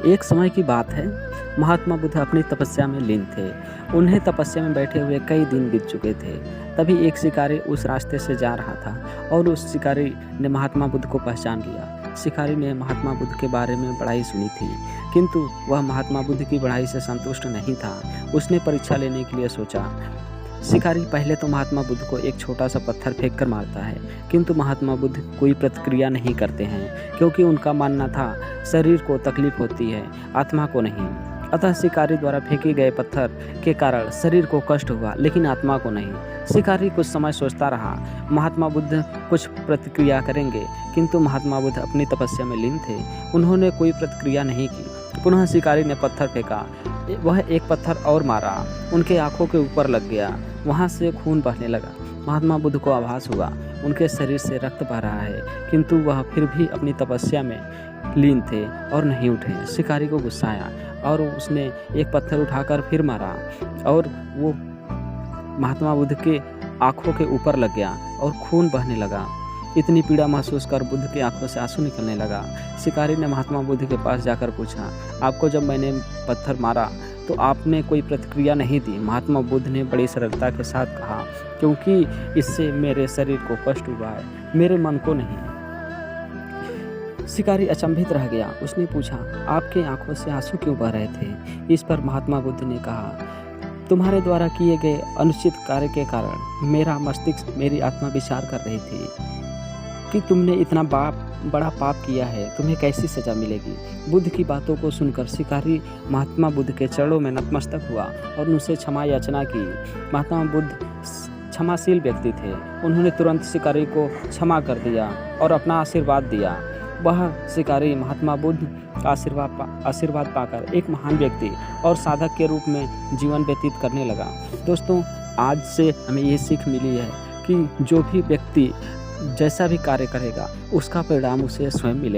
एक समय की बात है, महात्मा बुद्ध अपनी तपस्या में लीन थे। उन्हें तपस्या में बैठे हुए कई दिन बीत चुके थे। तभी एक शिकारी उस रास्ते से जा रहा था और उस शिकारी ने महात्मा बुद्ध को पहचान लिया। शिकारी ने महात्मा बुद्ध के बारे में बड़ाई सुनी थी, किंतु वह महात्मा बुद्ध की बड़ाई से संतुष्ट नहीं था। उसने परीक्षा लेने के लिए सोचा। शिकारी पहले तो महात्मा बुद्ध को एक छोटा सा पत्थर फेंक कर मारता है, किंतु महात्मा बुद्ध कोई प्रतिक्रिया नहीं करते हैं, क्योंकि उनका मानना था शरीर को तकलीफ होती है, आत्मा को नहीं। अतः शिकारी द्वारा फेंके गए पत्थर के कारण शरीर को कष्ट हुआ, लेकिन आत्मा को नहीं। शिकारी कुछ समय सोचता रहा, महात्मा बुद्ध कुछ प्रतिक्रिया करेंगे, किंतु महात्मा बुद्ध अपनी तपस्या में लीन थे। उन्होंने कोई प्रतिक्रिया नहीं की। पुनः शिकारी ने पत्थर फेंका। वह एक पत्थर और मारा, उनके आंखों के ऊपर लग गया। वहां से खून बहने लगा। महात्मा बुद्ध को आभास हुआ उनके शरीर से रक्त बह रहा है, किंतु वह फिर भी अपनी तपस्या में लीन थे और नहीं उठे। शिकारी को गुस्सा आया और उसने एक पत्थर उठाकर फिर मारा और वो महात्मा बुद्ध के आंखों के ऊपर लग गया और खून बहने लगा। इतनी पीड़ा महसूस कर बुद्ध की आंखों से आंसू निकलने लगा। शिकारी ने महात्मा बुद्ध के पास जाकर पूछा, आपको जब मैंने पत्थर मारा तो आपने कोई प्रतिक्रिया नहीं दी? महात्मा बुद्ध ने बड़ी सरलता के साथ कहा, क्योंकि इससे मेरे शरीर को कष्ट हुआ है, मेरे मन को नहीं। शिकारी अचंभित रह गया। उसने पूछा, आपके आंखों से आंसू क्यों बह रहे थे? इस पर महात्मा बुद्ध ने कहा, तुम्हारे द्वारा किए गए अनुचित कार्य के कारण मेरा मस्तिष्क, मेरी आत्मा विचार कर रही थी कि तुमने इतना बड़ा पाप किया है, तुम्हें कैसी सज़ा मिलेगी। बुद्ध की बातों को सुनकर शिकारी महात्मा बुद्ध के चरणों में नतमस्तक हुआ और उनसे क्षमा याचना की। महात्मा बुद्ध क्षमाशील व्यक्ति थे। उन्होंने तुरंत शिकारी को क्षमा कर दिया और अपना आशीर्वाद दिया। वह शिकारी महात्मा बुद्ध का आशीर्वाद पाकर एक महान व्यक्ति और साधक के रूप में जीवन व्यतीत करने लगा। दोस्तों, आज से हमें ये सीख मिली है कि जो भी व्यक्ति जैसा भी कार्य करेगा, उसका परिणाम उसे स्वयं मिलेगा।